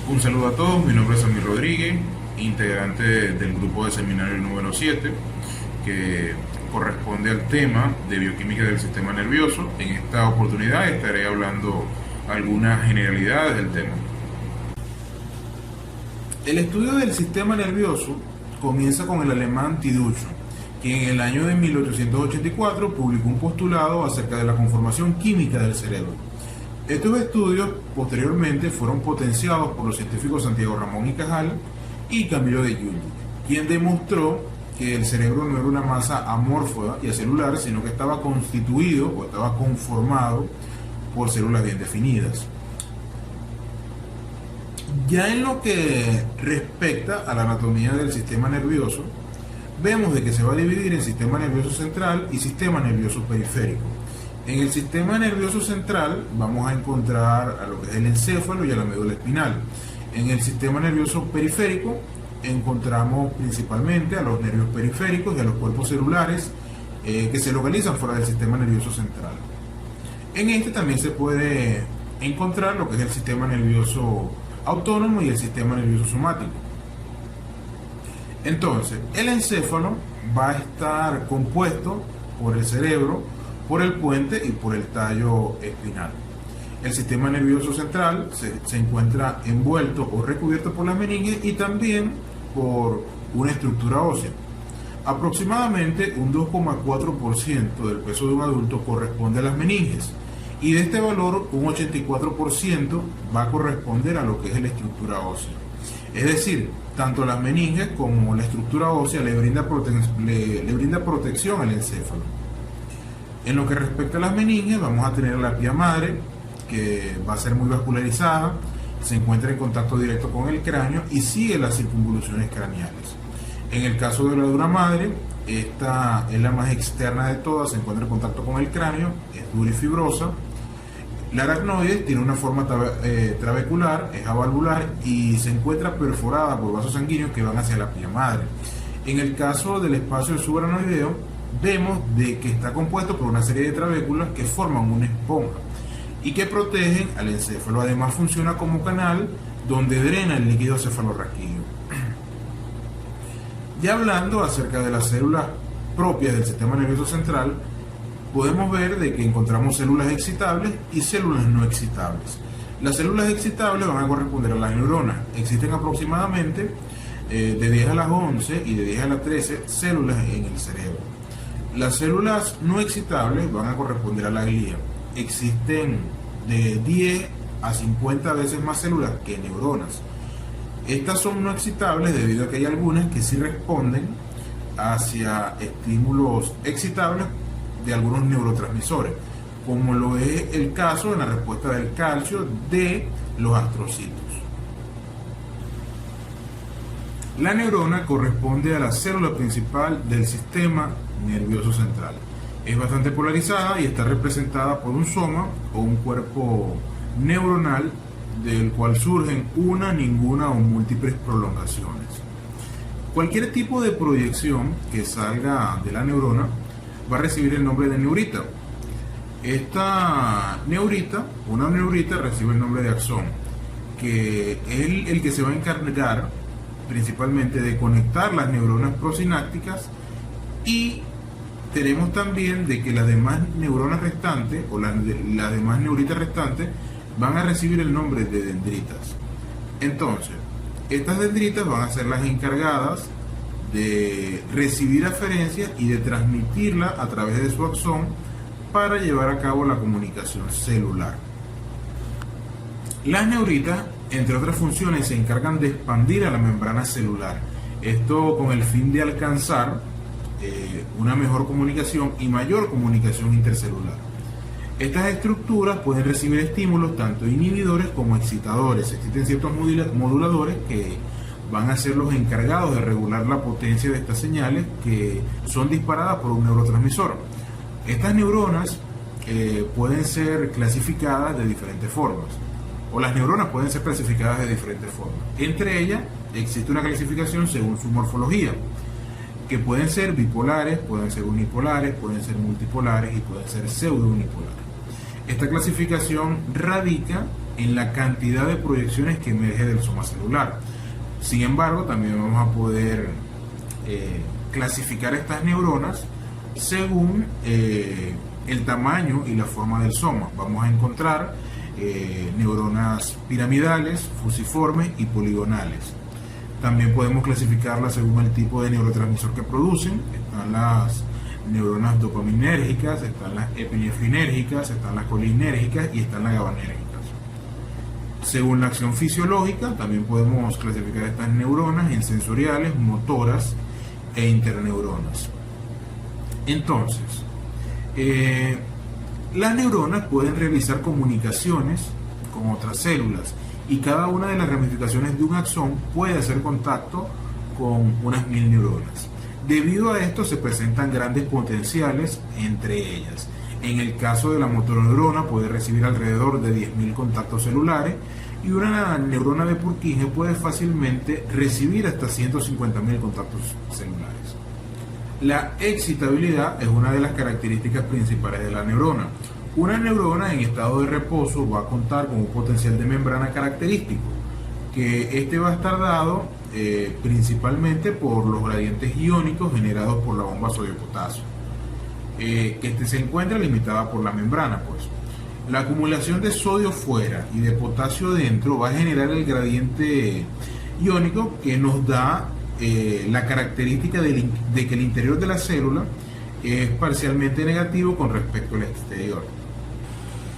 Un saludo a todos, mi nombre es Samir Rodríguez, integrante del grupo de seminario número 7, que corresponde al tema de bioquímica del sistema nervioso. En esta oportunidad estaré hablando algunas generalidades del tema. El estudio del sistema nervioso comienza con el alemán Tiducho, quien en el año de 1884 publicó un postulado acerca de la conformación química del cerebro. Estos estudios posteriormente fueron potenciados por los científicos Santiago Ramón y Cajal y Camilo de Giulio, quien demostró que el cerebro no era una masa amorfa y acelular, sino que estaba constituido o estaba conformado por células bien definidas. Ya en lo que respecta a la anatomía del sistema nervioso, vemos de que se va a dividir en sistema nervioso central y sistema nervioso periférico. En el sistema nervioso central vamos a encontrar a lo que es el encéfalo y a la médula espinal. En el sistema nervioso periférico encontramos principalmente a los nervios periféricos y a los cuerpos celulares que se localizan fuera del sistema nervioso central. En este también se puede encontrar lo que es el sistema nervioso autónomo y el sistema nervioso somático. Entonces, el encéfalo va a estar compuesto por el cerebro, por el puente y por el tallo espinal. El sistema nervioso central se encuentra envuelto o recubierto por las meninges y también por una estructura ósea. Aproximadamente un 2,4% del peso de un adulto corresponde a las meninges y de este valor un 84% va a corresponder a lo que es la estructura ósea. Es decir, tanto las meninges como la estructura ósea le brinda protección al encéfalo. En lo que respecta a las meninges, vamos a tener la pía madre, que va a ser muy vascularizada, se encuentra en contacto directo con el cráneo y sigue las circunvoluciones craneales. En el caso de la dura madre, esta es la más externa de todas, se encuentra en contacto con el cráneo, es dura y fibrosa. La aracnoide tiene una forma trabecular, es avalvular y se encuentra perforada por vasos sanguíneos que van hacia la pía madre. En el caso del espacio subaracnoideo, vemos de que está compuesto por una serie de trabéculas que forman una esponja y que protegen al encéfalo. Además funciona como canal donde drena el líquido cefalorraquídeo. Ya hablando acerca de las células propias del sistema nervioso central, podemos ver de que encontramos células excitables y células no excitables. Las células excitables van a corresponder a las neuronas. Existen aproximadamente de 10 a las 11 y de 10 a las 13 células en el cerebro. Las células no excitables van a corresponder a la glía. Existen de 10 a 50 veces más células que neuronas. Estas son no excitables debido a que hay algunas que sí responden hacia estímulos excitables de algunos neurotransmisores, como lo es el caso en la respuesta del calcio de los astrocitos. La neurona corresponde a la célula principal del sistema nervioso central. Es bastante polarizada y está representada por un soma o un cuerpo neuronal del cual surgen una, ninguna o múltiples prolongaciones. Cualquier tipo de proyección que salga de la neurona va a recibir el nombre de neurita. Esta neurita, una neurita, recibe el nombre de axón, que es el que se va a encargar principalmente de conectar las neuronas prosinápticas, y tenemos también de que las demás neuronas restantes o las demás neuritas restantes van a recibir el nombre de dendritas. Entonces, estas dendritas van a ser las encargadas de recibir aferencias y de transmitirla a través de su axón para llevar a cabo la comunicación celular. Las neuritas, entre otras funciones, se encargan de expandir a la membrana celular. Esto con el fin de alcanzar una mejor comunicación y mayor comunicación intercelular. Estas estructuras pueden recibir estímulos tanto inhibidores como excitadores. Existen ciertos moduladores que van a ser los encargados de regular la potencia de estas señales que son disparadas por un neurotransmisor. Estas neuronas pueden ser clasificadas de diferentes formas, o las neuronas pueden ser clasificadas de diferentes formas. Entre ellas existe una clasificación según su morfología, que pueden ser bipolares, pueden ser unipolares, pueden ser multipolares y pueden ser pseudounipolares. Esta clasificación radica en la cantidad de proyecciones que emerge del soma celular. Sin embargo, también vamos a poder clasificar estas neuronas según el tamaño y la forma del soma. Vamos a encontrar neuronas piramidales, fusiformes y poligonales. También podemos clasificarlas según el tipo de neurotransmisor que producen. Están las neuronas dopaminérgicas, están las epinefrinérgicas, están las colinérgicas y están las gabanérgicas. Según la acción fisiológica, también podemos clasificar estas neuronas en sensoriales, motoras e interneuronas. Entonces, las neuronas pueden realizar comunicaciones con otras células y cada una de las ramificaciones de un axón puede hacer contacto con unas 1000 neuronas. Debido a esto se presentan grandes potenciales entre ellas. En el caso de la motoneurona puede recibir alrededor de 10.000 contactos celulares y una neurona de Purkinje puede fácilmente recibir hasta 150.000 contactos celulares. La excitabilidad es una de las características principales de la neurona. Una neurona en estado de reposo va a contar con un potencial de membrana característico, que este va a estar dado principalmente por los gradientes iónicos generados por la bomba sodio-potasio, que se encuentra limitada por la membrana, pues. La acumulación de sodio fuera y de potasio dentro va a generar el gradiente iónico que nos da la característica de que el interior de la célula es parcialmente negativo con respecto al exterior.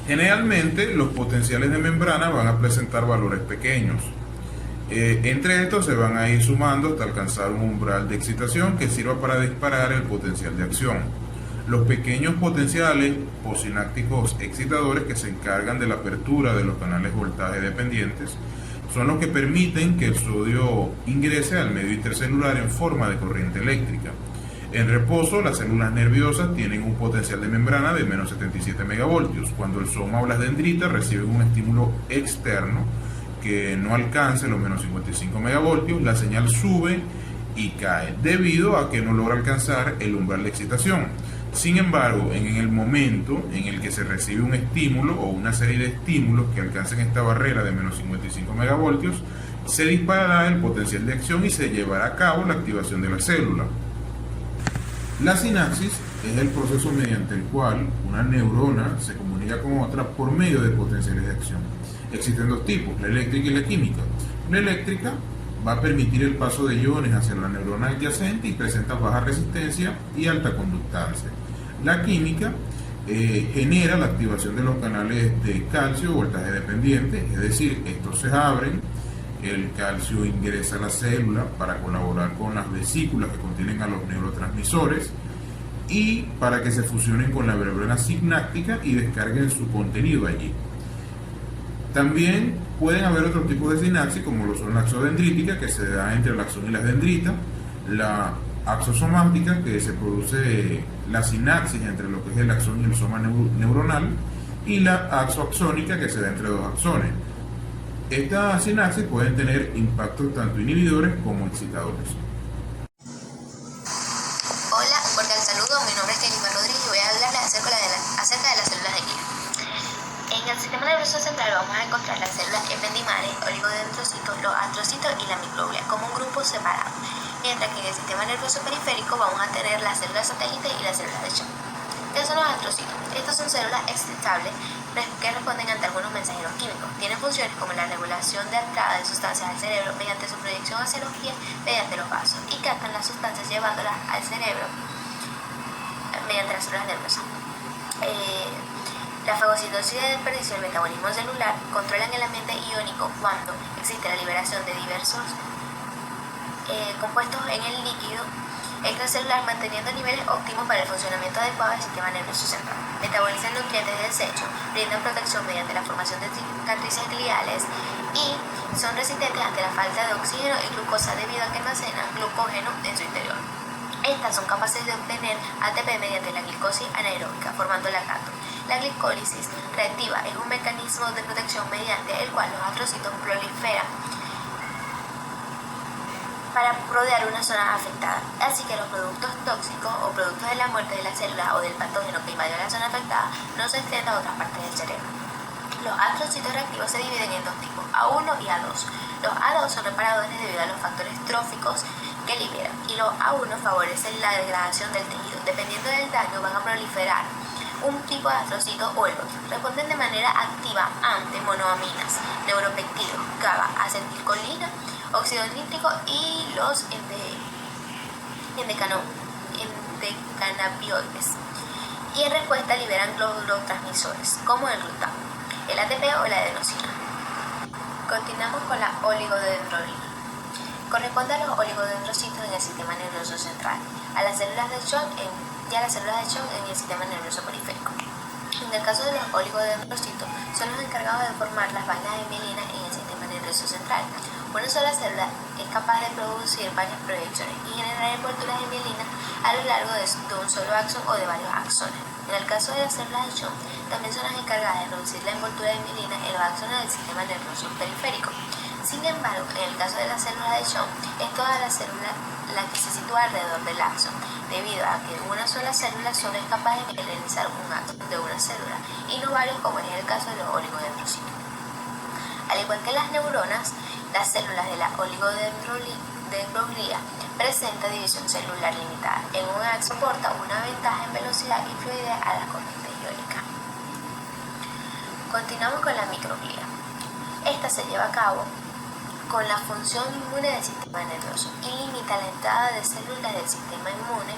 Generalmente los potenciales de membrana van a presentar valores pequeños. Entre estos se van a ir sumando hasta alcanzar un umbral de excitación que sirva para disparar el potencial de acción. Los pequeños potenciales postsinápticos excitadores que se encargan de la apertura de los canales voltaje dependientes son los que permiten que el sodio ingrese al medio intercelular en forma de corriente eléctrica. En reposo, las células nerviosas tienen un potencial de membrana de menos 77 megavoltios. Cuando el soma o las dendritas reciben un estímulo externo que no alcance los menos 55 megavoltios, la señal sube y cae debido a que no logra alcanzar el umbral de excitación. Sin embargo, en el momento en el que se recibe un estímulo o una serie de estímulos que alcancen esta barrera de menos 55 megavoltios, se disparará el potencial de acción y se llevará a cabo la activación de la célula. La sinapsis es el proceso mediante el cual una neurona se comunica con otra por medio de potenciales de acción. Existen dos tipos, la eléctrica y la química. La eléctrica va a permitir el paso de iones hacia la neurona adyacente y presenta baja resistencia y alta conductancia. La química genera la activación de los canales de calcio voltaje dependiente, es decir, estos se abren, el calcio ingresa a la célula para colaborar con las vesículas que contienen a los neurotransmisores y para que se fusionen con la membrana sináptica y descarguen su contenido allí. También pueden haber otros tipos de sinapsis, como lo son la axodendrítica, que se da entre el axón y las dendritas, la axosomática, que se produce la sinapsis entre lo que es el axón y el soma neuronal, y la axoaxónica, que se da entre dos axones. Estas sinapsis pueden tener impactos tanto inhibidores como excitadores. Hola, cordial saludo, mi nombre es Kelly Rodríguez y voy a hablarles acerca de las células de Glial. En el sistema nervioso central vamos a encontrar las células ependimales, oligodendrocitos, los astrocitos y la microglia como un grupo separado, mientras que en el sistema nervioso periférico vamos a tener las células satélites y las células de Schwann. ¿Qué son los astrocitos? Estas son células excitables que responden ante algunos mensajeros químicos. Tienen funciones como la regulación de entrada de sustancias al cerebro mediante su proyección hacia los pies mediante los vasos y captan las sustancias llevándolas al cerebro mediante las células nerviosas. La fagocitosis de desperdicio y el metabolismo celular controlan el ambiente iónico cuando existe la liberación de diversos compuestos en el líquido extracelular, manteniendo niveles óptimos para el funcionamiento adecuado del sistema nervioso central. Metabolizan nutrientes de desecho, brindan protección mediante la formación de cicatrices gliales y son resistentes ante la falta de oxígeno y glucosa debido a que almacenan glucógeno en su interior. Estas son capaces de obtener ATP mediante la glicosis anaeróbica, formando lactato. La glicólisis reactiva es un mecanismo de protección mediante el cual los astrocitos proliferan para rodear una zona afectada, así que los productos tóxicos o productos de la muerte de la célula o del patógeno que invadió la zona afectada no se extienden a otras partes del cerebro. Los astrocitos reactivos se dividen en dos tipos, A1 y A2. Los A2 son reparadores debido a los factores tróficos que liberan, y los A1 favorecen la degradación del tejido. Dependiendo del daño, van a proliferar un tipo de astrocito o el otro. Responden de manera activa ante monoaminas, neuropéptidos, GABA, acetilcolina, óxido nítrico y los endocannabinoides. Y en respuesta liberan neurotransmisores, como el glutamo, el ATP o la adenosina. Continuamos con la oligodendrolina. Corresponde a los oligodendrocitos en el sistema nervioso central, a las células de Schwann y a las células de Schwann en el sistema nervioso periférico. En el caso de los oligodendrocitos, son los encargados de formar las vainas de mielina en el sistema nervioso central. Una sola célula es capaz de producir varias proyecciones y generar envolturas de mielina a lo largo de un solo axón o de varios axones. En el caso de las células de Schwann, también son las encargadas de reducir la envoltura de mielina en los axones del sistema nervioso periférico. Sin embargo, en el caso de las células de Schwann, es toda la célula la que se sitúa alrededor del axón, debido a que una sola célula solo es capaz de mielinizar un axón de una célula y no varios, como es el caso de los oligodendrocitos. Al igual que las neuronas, las células de la oligodendroglía presentan división celular limitada. En un axón aporta una ventaja en velocidad inferior a la corriente iónica. Continuamos con la microglía. Esta se lleva a cabo con la función inmune del sistema nervioso y limita la entrada de células del sistema inmune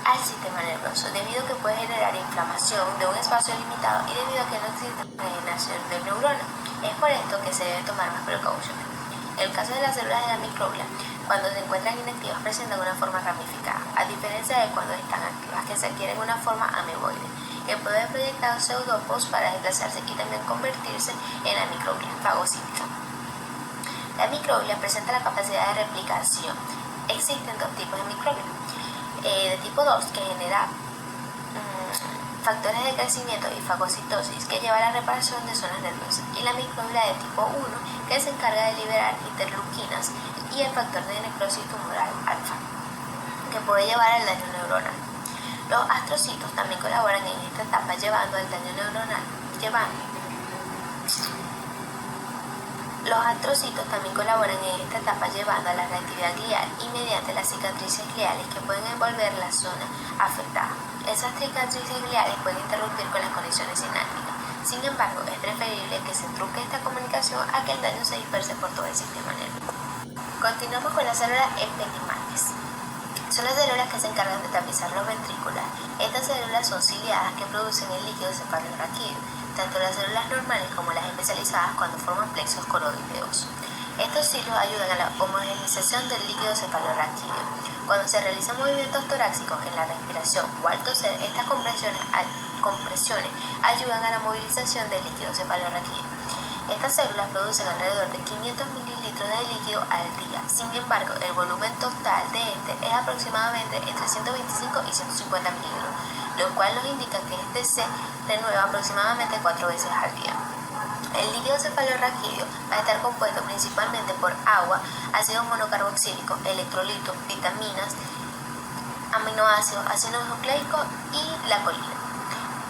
al sistema nervioso, debido a que puede generar inflamación de un espacio limitado y debido a que no existe regeneración de neuronas. Es por esto que se debe tomar más precauciones. En el caso de las células de la microglia, cuando se encuentran inactivas presentan una forma ramificada, a diferencia de cuando están activas, que se adquieren una forma ameboide, que puede proyectar pseudopos para desplazarse y también convertirse en la microglia fagocítica. La microglia presenta la capacidad de replicación. Existen dos tipos de microglia. De tipo 2, que genera factores de crecimiento y fagocitosis, que lleva a la reparación de zonas nerviosas, y la microglia de tipo 1, que se encarga de liberar interleuquinas y el factor de necrosis tumoral alfa, que puede llevar al daño neuronal. Los astrocitos también colaboran en esta etapa llevando al daño neuronal, Los astrocitos también colaboran en esta etapa llevando a la reactividad glial y mediante las cicatrices gliales que pueden envolver la zona afectada. Esas cicatrices gliales pueden interrumpir con las conexiones sinápticas. Sin embargo, es preferible que se trunque esta comunicación a que el daño se disperse por todo el sistema nervioso. Continuamos con las células ependimales. Son las células que se encargan de tapizar los ventrículos. Estas células son ciliadas que producen el líquido cefalorraquídeo, tanto las células normales como las especializadas cuando forman plexos coroideos. Estos cilios ayudan a la homogeneización del líquido cefalorraquídeo. Cuando se realizan movimientos torácicos en la respiración o al toser, estas compresiones ayudan a la movilización del líquido cefalorraquídeo. Estas células producen alrededor de 500 mililitros de líquido al día. Sin embargo, el volumen total de este es aproximadamente entre 125 y 150 mililitros, lo cual nos indica que este se renueva aproximadamente 4 veces al día. El líquido cefalorraquídeo va a estar compuesto principalmente por agua, ácido monocarboxílico, electrolitos, vitaminas, aminoácidos, ácidos nucleicos y la colina.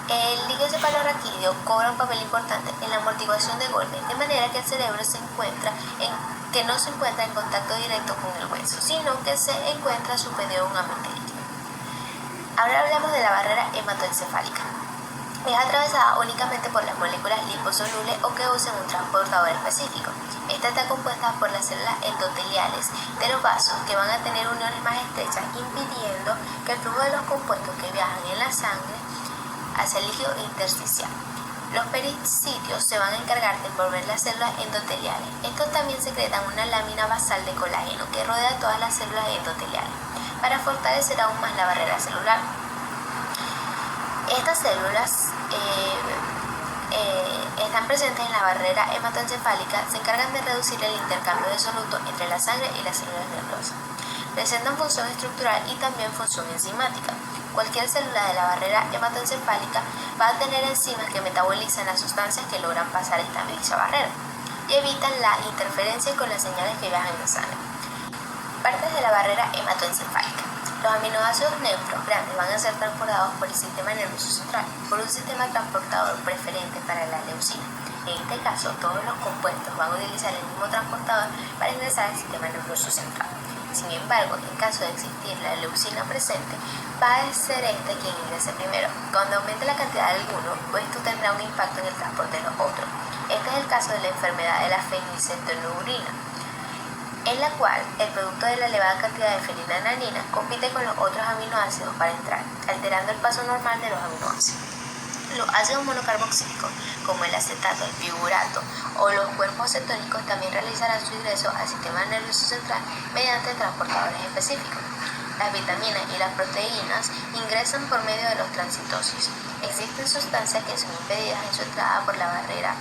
El líquido cefalorraquídeo cobra un papel importante en la amortiguación de golpes, de manera que el cerebro no se encuentra en contacto directo con el hueso, sino que se encuentra suspendido en un ambiente líquido. Ahora hablamos de la barrera hematoencefálica. Es atravesada únicamente por las moléculas liposolubles o que usan un transportador específico. Esta está compuesta por las células endoteliales de los vasos, que van a tener uniones más estrechas, impidiendo que el flujo de los compuestos que viajan en la sangre hacia el líquido intersticial. Los peristitios se van a encargar de envolver las células endoteliales. Estos también secretan una lámina basal de colágeno que rodea todas las células endoteliales para fortalecer aún más la barrera celular. Estas células están presentes en la barrera hematoencefálica, se encargan de reducir el intercambio de soluto entre la sangre y las células nerviosas. Presentan función estructural y también función enzimática. Cualquier célula de la barrera hematoencefálica va a tener enzimas que metabolizan las sustancias que logran pasar esta dicha barrera y evitan la interferencia con las señales que viajan en sangre. Partes de la barrera hematoencefálica. Los aminoácidos neutros grandes van a ser transportados por el sistema nervioso central por un sistema transportador preferente para la leucina. En este caso, todos los compuestos van a utilizar el mismo transportador para ingresar al sistema nervioso central. Sin embargo, en caso de existir la leucina presente, va a ser este quien ingrese primero. Cuando aumente la cantidad de alguno, esto tendrá un impacto en el transporte de los otros. Este es el caso de la enfermedad de la fenilcetonurina, en la cual el producto de la elevada cantidad de fenilalanina compite con los otros aminoácidos para entrar, alterando el paso normal de los aminoácidos. Los ácidos monocarboxílicos, como el acetato, el piruvato o los cuerpos cetónicos, también realizarán su ingreso al sistema nervioso central mediante transportadores específicos. Las vitaminas y las proteínas ingresan por medio de los transitosis. Existen sustancias que son impedidas en su entrada por la barrera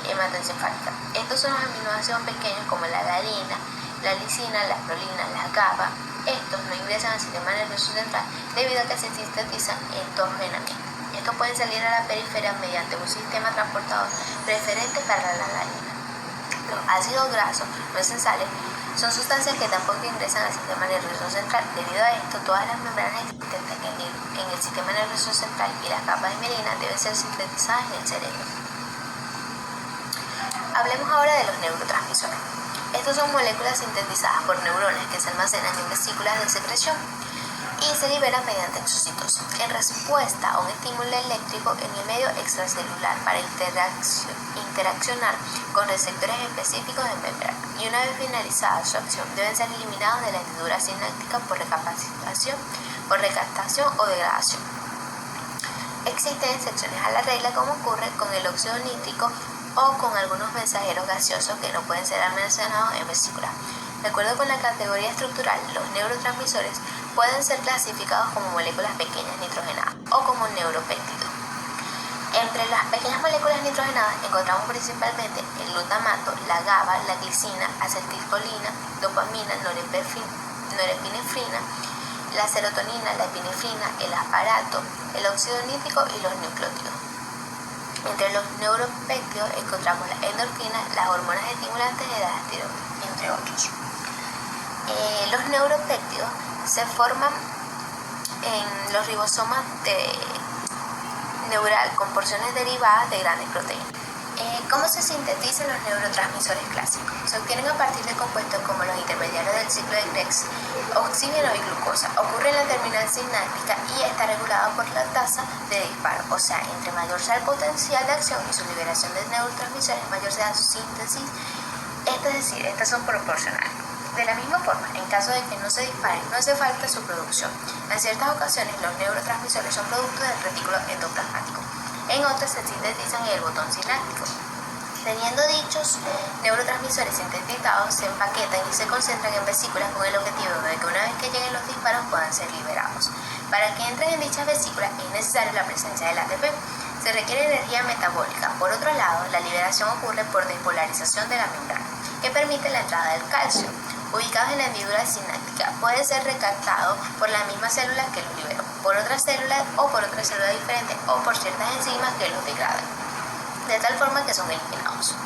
hematoencefálica. Estos son los aminoácidos pequeños como la alanina, la lisina, la prolina, la GABA. Estos no ingresan al sistema nervioso central debido a que se sintetizan endógenamente. Estos pueden salir a la periferia mediante un sistema transportador preferente para la alanina. Los ácidos grasos no esenciales son sustancias que tampoco ingresan al sistema nervioso central. Debido a esto, todas las membranas existentes en el sistema nervioso central y las capas de mielina deben ser sintetizadas en el cerebro. Hablemos ahora de los neurotransmisores. Estos son moléculas sintetizadas por neuronas que se almacenan en vesículas de secreción y se liberan mediante exocitosis, en respuesta a un estímulo eléctrico en el medio extracelular para interaccionar con receptores específicos de membrana, y una vez finalizada su acción deben ser eliminados de la hendidura sináptica por recaptación o degradación. Existen excepciones a la regla, como ocurre con el óxido nítrico o con algunos mensajeros gaseosos que no pueden ser almacenados en vesículas. De acuerdo con la categoría estructural, los neurotransmisores pueden ser clasificados como moléculas pequeñas nitrogenadas o como neuropéptidos. Entre las pequeñas moléculas nitrogenadas encontramos principalmente el glutamato, la GABA, la glicina, acetilcolina, dopamina, norepinefrina, la serotonina, la epinefrina, el asparato, el óxido nítrico y los nucleótidos. Entre los neuropéptidos encontramos la endorfina, las hormonas estimulantes de la tiroides, entre otros. Los neuropéptidos se forman en los ribosomas neural con porciones derivadas de grandes proteínas. ¿Cómo se sintetizan los neurotransmisores clásicos? Se obtienen a partir de compuestos como los intermediarios del ciclo de Krebs, oxígeno y glucosa. Ocurre en la terminal sináptica y está regulado por la tasa de disparo, o sea, entre mayor sea el potencial de acción y su liberación de neurotransmisores, mayor sea su síntesis, es decir, estas son proporcionales. De la misma forma, en caso de que no se disparen, no hace falta su producción. En ciertas ocasiones, los neurotransmisores son productos del retículo endoplasmático. En otras se sintetizan en el botón sináptico. Teniendo dichos neurotransmisores sintetizados, se empaquetan y se concentran en vesículas con el objetivo de que una vez que lleguen los disparos puedan ser liberados. Para que entren en dichas vesículas es necesaria la presencia del ATP. Se requiere energía metabólica. Por otro lado, la liberación ocurre por despolarización de la membrana, que permite la entrada del calcio. Ubicados en la hendidura sináptica, puede ser recaptado por la misma célula que los liberó, por otra célula o por otra célula diferente, o por ciertas enzimas que los degradan, de tal forma que son eliminados.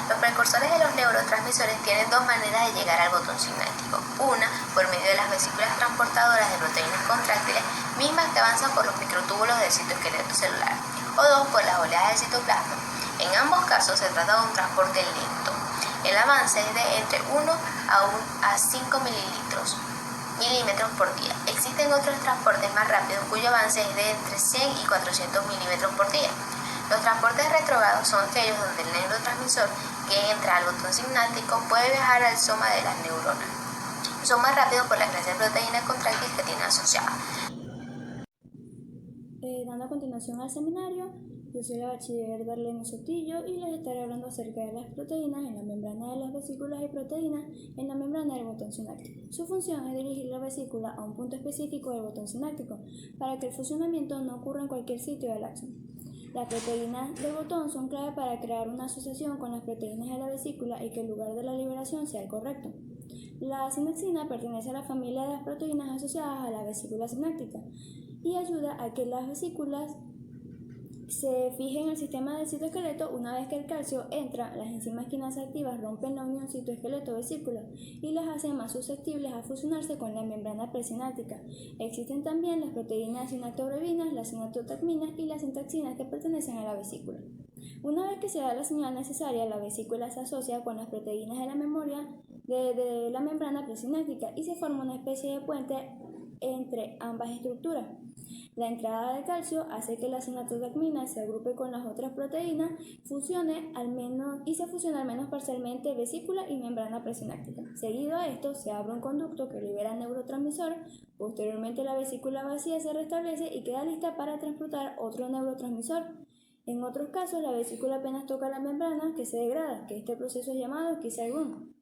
Los precursores de los neurotransmisores tienen dos maneras de llegar al botón sináptico. Una, por medio de las vesículas transportadoras de proteínas contráctiles, mismas que avanzan por los microtúbulos del citoesqueleto celular, o dos, por las oleadas del citoplasma. En ambos casos se trata de un transporte lento. El avance es de entre 1 a 5 milímetros por día. Existen otros transportes más rápidos cuyo avance es de entre 100 y 400 milímetros por día. Los transportes retrógrados son aquellos donde el neurotransmisor que entra al botón sináptico puede viajar al soma de las neuronas. Son más rápidos por la clase de proteínas contráctiles que tienen asociadas. Dando a continuación al seminario, yo soy la bachiller Darlene Sotillo y les estaré hablando acerca de las proteínas en la membrana de las vesículas y proteínas en la membrana del botón sináptico. Su función es dirigir la vesícula a un punto específico del botón sináptico para que el funcionamiento no ocurra en cualquier sitio del axón. Las proteínas del botón son clave para crear una asociación con las proteínas de la vesícula y que el lugar de la liberación sea el correcto. La sinexina pertenece a la familia de las proteínas asociadas a la vesícula sináptica y ayuda a que las vesículas se fijen en el sistema del citoesqueleto. Una vez que el calcio entra, las enzimas quinasa activas rompen la unión citoesqueleto-vesícula y las hacen más susceptibles a fusionarse con la membrana presináptica. Existen también las proteínas sinactogrebinas, las sinactotacminas y las sintaxinas que pertenecen a la vesícula. Una vez que se da la señal necesaria, la vesícula se asocia con las proteínas de la memoria de la membrana presináptica y se forma una especie de puente entre ambas estructuras. La entrada de calcio hace que la sinaptotecmina se agrupe con las otras proteínas se fusione al menos parcialmente vesícula y membrana presináptica. Seguido a esto, se abre un conducto que libera neurotransmisor. Posteriormente, la vesícula vacía se restablece y queda lista para transportar otro neurotransmisor. En otros casos, la vesícula apenas toca la membrana que se degrada, que este proceso es llamado Kissel Run.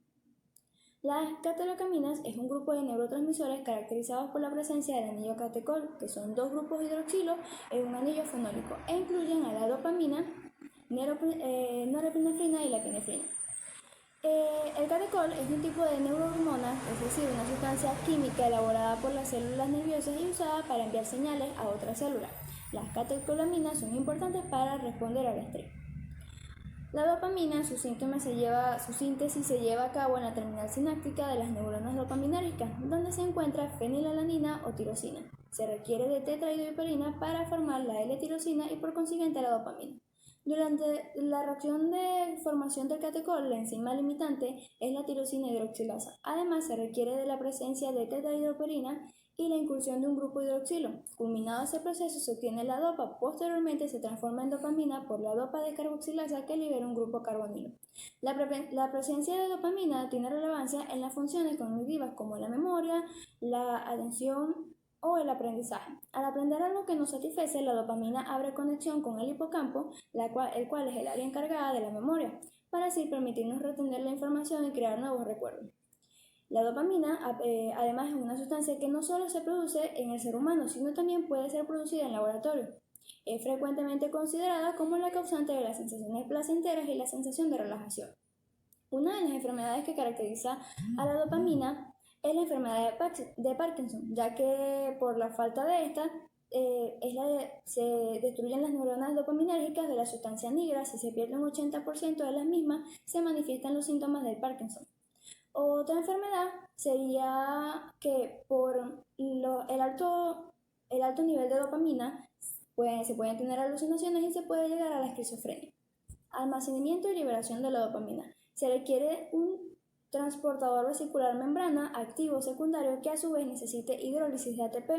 Las catecolaminas es un grupo de neurotransmisores caracterizados por la presencia del anillo catecol, que son dos grupos hidroxilo en un anillo fenólico, e incluyen a la dopamina, norepinefrina y la epinefrina. El catecol es un tipo de neurohormona, es decir, una sustancia química elaborada por las células nerviosas y usada para enviar señales a otras células. Las catecolaminas son importantes para responder al estrés. La dopamina, su síntesis se lleva a cabo en la terminal sináptica de las neuronas dopaminérgicas, donde se encuentra fenilalanina o tirosina. Se requiere de tetrahidrohiperina para formar la L-tirosina y por consiguiente la dopamina. Durante la reacción de formación del catecol, la enzima limitante es la tirosina hidroxilasa. Además, se requiere de la presencia de tetrahidrohiperina y la incursión de un grupo hidroxilo. Culminado ese proceso, se obtiene la dopa. Posteriormente, se transforma en dopamina por la dopa de carboxilasa que libera un grupo carbonilo. La presencia de dopamina tiene relevancia en las funciones cognitivas como la memoria, la atención o el aprendizaje. Al aprender algo que nos satisface, la dopamina abre conexión con el hipocampo, el cual es el área encargada de la memoria, para así permitirnos retener la información y crear nuevos recuerdos. La dopamina, además, es una sustancia que no solo se produce en el ser humano, sino también puede ser producida en laboratorio. Es frecuentemente considerada como la causante de las sensaciones placenteras y la sensación de relajación. Una de las enfermedades que caracteriza a la dopamina es la enfermedad de Parkinson, ya que por la falta de esta se destruyen las neuronas dopaminérgicas de la sustancia negra. Si se pierde un 80% de las mismas, se manifiestan los síntomas del Parkinson. Otra enfermedad sería que por el alto nivel de dopamina se pueden tener alucinaciones y se puede llegar a la esquizofrenia. Almacenamiento y liberación de la dopamina. Se requiere un transportador vesicular membrana activo secundario que a su vez necesite hidrólisis de ATP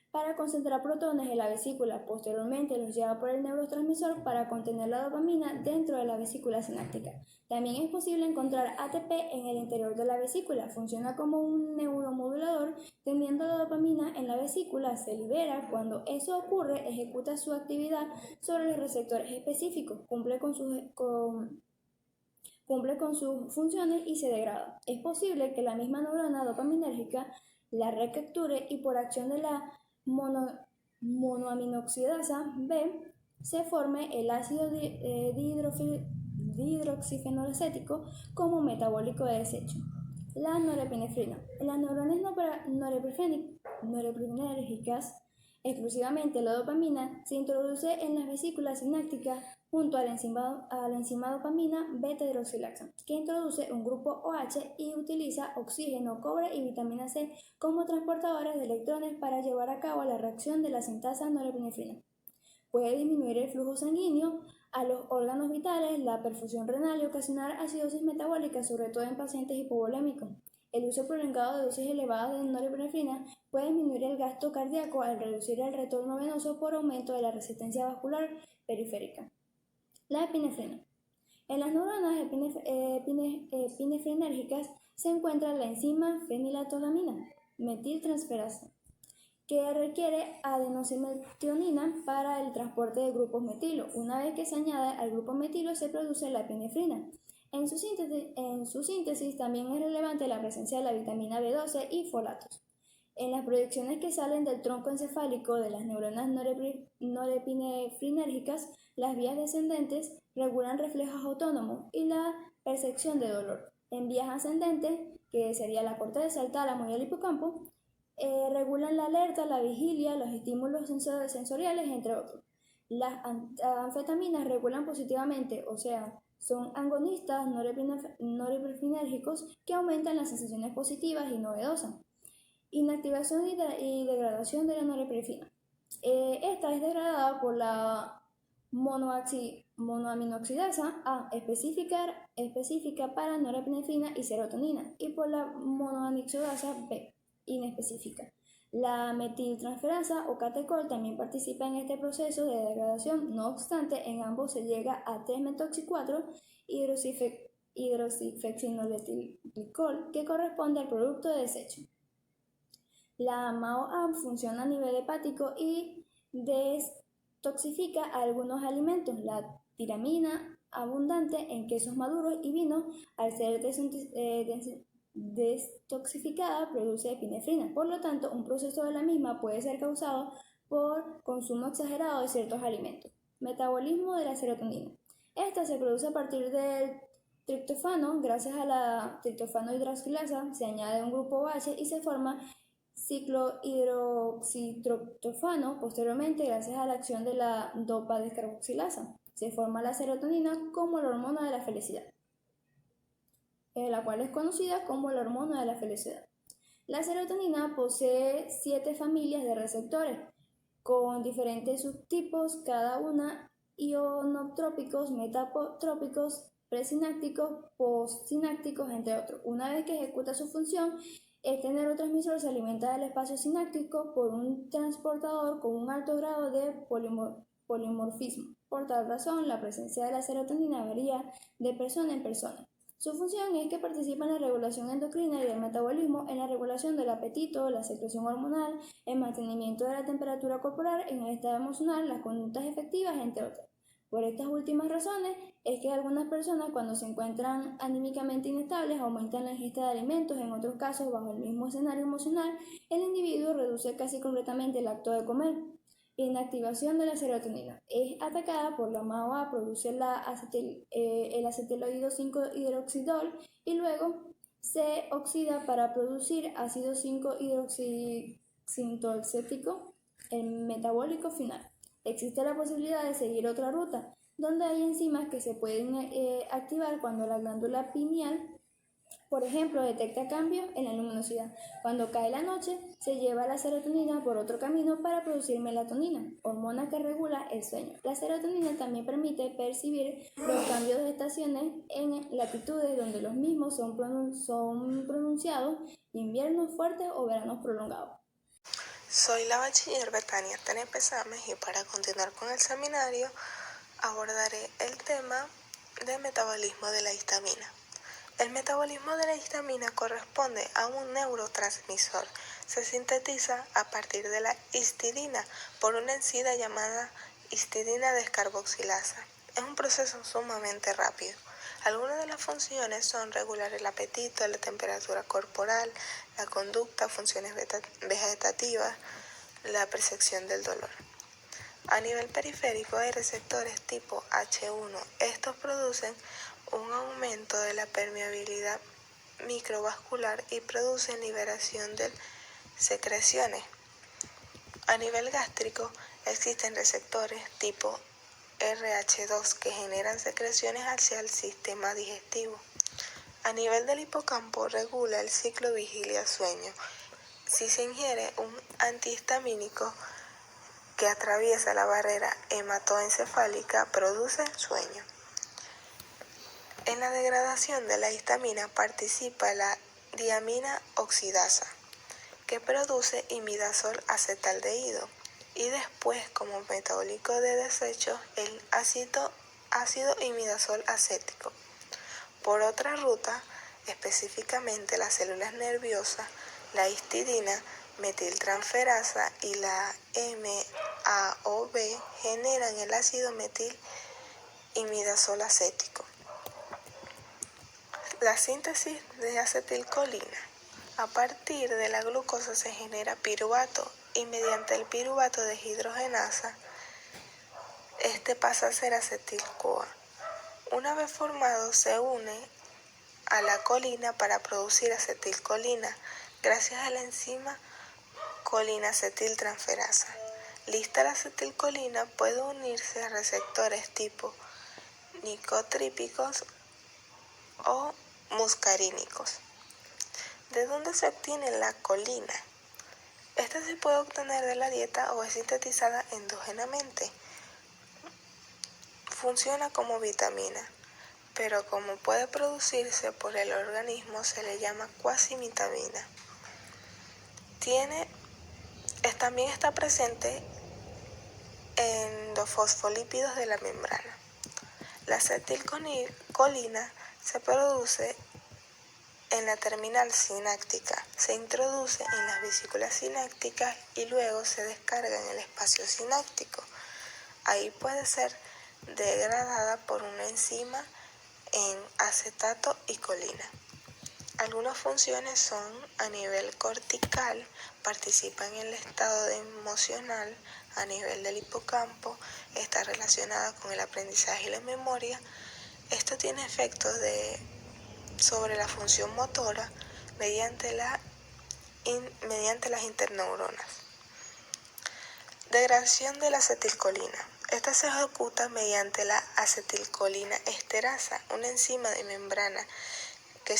para concentrar protones en la vesícula. Posteriormente los lleva por el neurotransmisor para contener la dopamina dentro de la vesícula sináptica. También es posible encontrar ATP en el interior de la vesícula. Funciona como un neuromodulador. Teniendo la dopamina en la vesícula, se libera. Cuando eso ocurre, ejecuta su actividad sobre los receptores específicos, cumple con sus funciones y se degrada. Es posible que la misma neurona dopaminérgica la recapture y por acción de la monoaminoxidasa B se forme el ácido dihidroxifenolacético como metabólico de desecho. La norepinefrina. En las neuronas norepinérgicas, exclusivamente la dopamina se introduce en las vesículas sinápticas junto a la enzima dopamina beta-hidroxilasa, que introduce un grupo OH y utiliza oxígeno, cobre y vitamina C como transportadores de electrones para llevar a cabo la reacción de la sintasa norepinefrina. Puede disminuir el flujo sanguíneo a los órganos vitales, la perfusión renal y ocasionar acidosis metabólica, sobre todo en pacientes hipovolémicos. El uso prolongado de dosis elevadas de norepinefrina puede disminuir el gasto cardíaco al reducir el retorno venoso por aumento de la resistencia vascular periférica. La epinefrina. En las neuronas epinefrinérgicas se encuentra la enzima fenilalanina metiltransferasa, que requiere adenosimetionina para el transporte de grupos metilo. Una vez que se añade al grupo metilo se produce la epinefrina. En su síntesis también es relevante la presencia de la vitamina B12 y folatos. En las proyecciones que salen del tronco encefálico de las neuronas norepinefrinérgicas, las vías descendentes regulan reflejos autónomos y la percepción de dolor. En vías ascendentes, que sería la corteza, el tálamo y el hipocampo, regulan la alerta, la vigilia, los estímulos sensoriales, entre otros. Las anfetaminas regulan positivamente, o sea, son agonistas norepinefrínérgicos que aumentan las sensaciones positivas y novedosas. Inactivación y degradación de la norepinefrina. Esta es degradada por la monoaminoxidasa A específica para norepinefrina y serotonina, y por la monoaminoxidasa B inespecífica. La metiltransferasa o catecol también participa en este proceso de degradación, no obstante, en ambos se llega a 3-metoxi-4 hidroxifexinoletilicol, que corresponde al producto de desecho. La MAO-A funciona a nivel hepático y detoxifica algunos alimentos. La tiramina, abundante en quesos maduros y vinos, al ser detoxificada, produce epinefrina. Por lo tanto, un proceso de la misma puede ser causado por consumo exagerado de ciertos alimentos. Metabolismo de la serotonina. Esta se produce a partir del triptófano. Gracias a la triptófano hidroxilasa se añade un grupo OH y se forma ciclohidroxitriptófano. Posteriormente, gracias a la acción de la dopa descarboxilasa, se forma la serotonina como la hormona de la felicidad, la cual es conocida como la hormona de la felicidad. La serotonina posee 7 familias de receptores con diferentes subtipos, cada una ionotrópicos, metatrópicos, presinápticos, postsinápticos, entre otros. Una vez que ejecuta su función, este neurotransmisor se alimenta del espacio sináptico por un transportador con un alto grado de polimorfismo. Por tal razón, la presencia de la serotonina varía de persona en persona. Su función es que participa en la regulación endocrina y del metabolismo, en la regulación del apetito, la secreción hormonal, el mantenimiento de la temperatura corporal, en el estado emocional, las conductas efectivas, entre otras. Por estas últimas razones es que algunas personas, cuando se encuentran anímicamente inestables, aumentan la ingesta de alimentos. En otros casos, bajo el mismo escenario emocional, el individuo reduce casi completamente el acto de comer. Inactivación de la serotonina. Es atacada por la MAO-A, produce el acetiloide 5-hidroxidol y luego se oxida para producir ácido 5-hidroxisintolcético, el metabólico final. Existe la posibilidad de seguir otra ruta, donde hay enzimas que se pueden activar cuando la glándula pineal, por ejemplo, detecta cambios en la luminosidad. Cuando cae la noche, se lleva la serotonina por otro camino para producir melatonina, hormona que regula el sueño. La serotonina también permite percibir los cambios de estaciones en latitudes donde los mismos son pronunciados, inviernos fuertes o veranos prolongados. Soy la bachiller Betania Tenepe Sames y para continuar con el seminario abordaré el tema del metabolismo de la histamina. El metabolismo de la histamina corresponde a un neurotransmisor. Se sintetiza a partir de la histidina por una enzima llamada histidina descarboxilasa. Es un proceso sumamente rápido. Algunas de las funciones son regular el apetito, la temperatura corporal, la conducta, funciones vegetativas, la percepción del dolor. A nivel periférico hay receptores tipo H1. Estos producen un aumento de la permeabilidad microvascular y producen liberación de secreciones. A nivel gástrico existen receptores tipo RH2 que generan secreciones hacia el sistema digestivo. A nivel del hipocampo regula el ciclo vigilia-sueño. Si se ingiere un antihistamínico que atraviesa la barrera hematoencefálica, produce sueño. En la degradación de la histamina participa la diamina oxidasa, que produce imidazol acetaldehído, y después, como metabólico de desecho, el ácido imidazol acético. Por otra ruta, específicamente las células nerviosas, la histidina, metiltransferasa y la MAO-B generan el ácido metil imidazol acético. La síntesis de acetilcolina. A partir de la glucosa se genera piruvato y mediante el piruvato deshidrogenasa, este pasa a ser acetil-CoA. Una vez formado, se une a la colina para producir acetilcolina gracias a la enzima colina-acetiltransferasa. Lista la acetilcolina puede unirse a receptores tipo nicotrípicos o muscarínicos. ¿De dónde se obtiene la colina? Esta se puede obtener de la dieta o es sintetizada endógenamente. Funciona como vitamina, pero como puede producirse por el organismo se le llama cuasivitamina. También está presente en los fosfolípidos de la membrana. La acetilcolina se produce en la terminal sináptica, se introduce en las vesículas sinápticas y luego se descarga en el espacio sináptico. Ahí puede ser degradada por una enzima en acetato y colina. Algunas funciones son a nivel cortical, participa en el estado emocional, a nivel del hipocampo, está relacionada con el aprendizaje y la memoria. Esto tiene efectos sobre la función motora mediante las interneuronas. Degradación de la acetilcolina. Esta se ejecuta mediante la acetilcolina esterasa, una enzima de membrana que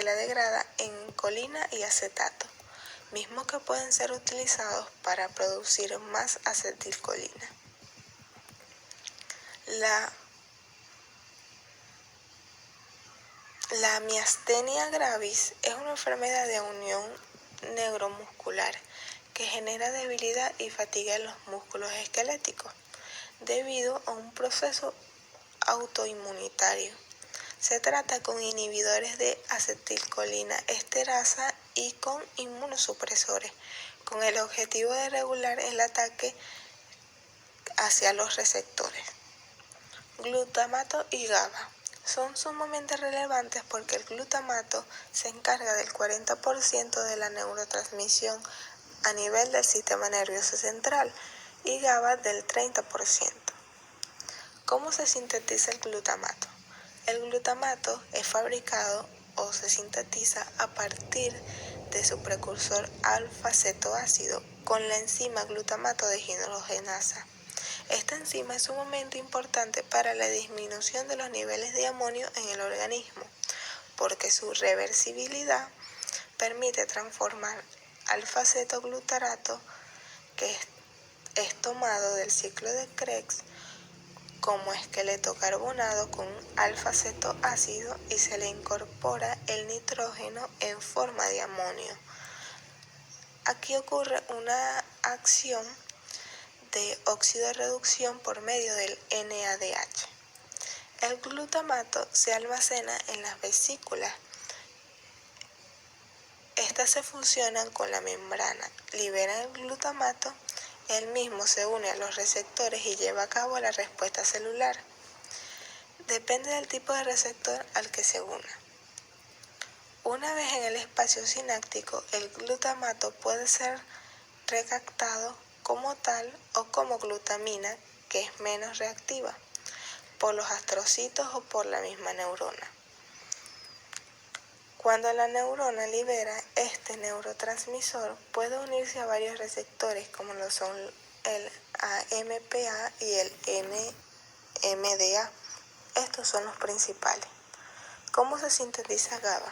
la degrada en colina y acetato, mismos que pueden ser utilizados para producir más acetilcolina. La miastenia gravis es una enfermedad de unión neuromuscular que genera debilidad y fatiga en los músculos esqueléticos debido a un proceso autoinmunitario. Se trata con inhibidores de acetilcolina esterasa y con inmunosupresores, con el objetivo de regular el ataque hacia los receptores. Glutamato y GABA son sumamente relevantes porque el glutamato se encarga del 40% de la neurotransmisión a nivel del sistema nervioso central y GABA del 30%. ¿Cómo se sintetiza el glutamato? El glutamato es fabricado o se sintetiza a partir de su precursor alfa-cetoácido con la enzima glutamato deshidrogenasa. Esta enzima es sumamente importante para la disminución de los niveles de amonio en el organismo, porque su reversibilidad permite transformar alfa-cetoglutarato, que es tomado del ciclo de Krebs, como esqueleto carbonado con alfa-cetoácido y se le incorpora el nitrógeno en forma de amonio. Aquí ocurre una acción de óxido de reducción por medio del NADH. El glutamato se almacena en las vesículas. Estas se fusionan con la membrana, liberan el glutamato. El mismo se une a los receptores y lleva a cabo la respuesta celular. Depende del tipo de receptor al que se una. Una vez en el espacio sináptico, el glutamato puede ser recaptado como tal o como glutamina, que es menos reactiva, por los astrocitos o por la misma neurona. Cuando la neurona libera este neurotransmisor, puede unirse a varios receptores como lo son el AMPA y el NMDA. Estos son los principales. ¿Cómo se sintetiza GABA?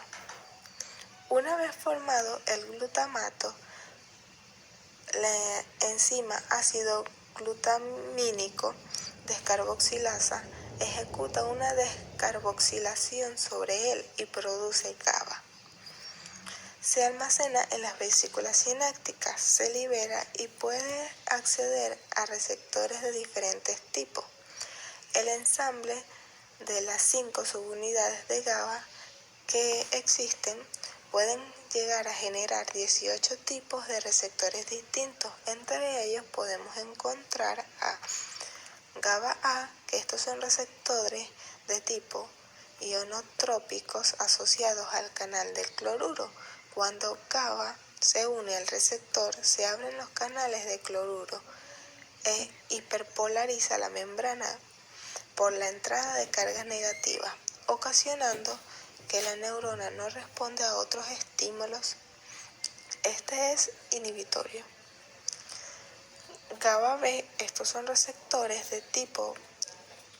Una vez formado el glutamato, la enzima ácido glutamínico descarboxilasa ejecuta una descarboxilación sobre él y produce GABA. Se almacena en las vesículas sinápticas, se libera y puede acceder a receptores de diferentes tipos. El ensamble de las 5 subunidades de GABA que existen pueden llegar a generar 18 tipos de receptores distintos. Entre ellos podemos encontrar a GABA A, que estos son receptores de tipo ionotrópicos asociados al canal del cloruro. Cuando GABA se une al receptor, se abren los canales de cloruro e hiperpolariza la membrana por la entrada de cargas negativas, ocasionando que la neurona no responde a otros estímulos. Este es inhibitorio. GABA B, estos son receptores de tipo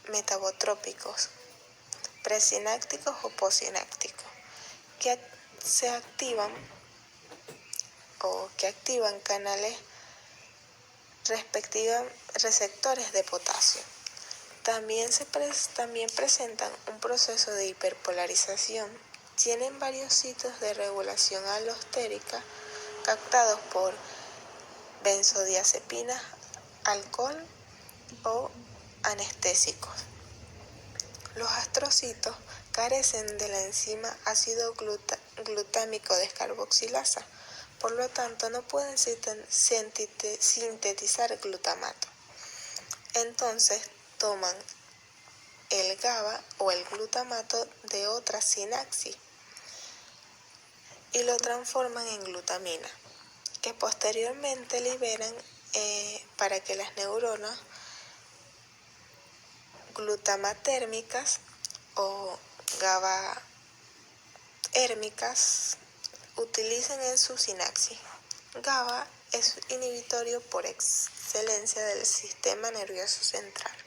metabotrópicos, presinápticos o postsinápticos, que activan canales respectivos receptores de potasio. También presentan un proceso de hiperpolarización. Tienen varios sitios de regulación alostérica captados por benzodiazepinas, alcohol o anestésicos. Los astrocitos carecen de la enzima ácido glutámico descarboxilasa, por lo tanto no pueden sintetizar glutamato. Entonces toman el GABA o el glutamato de otra sinapsis y lo transforman en glutamina, que posteriormente liberan para que las neuronas glutamatérmicas o GABAérmicas utilicen en su sinapsis. GABA es inhibitorio por excelencia del sistema nervioso central.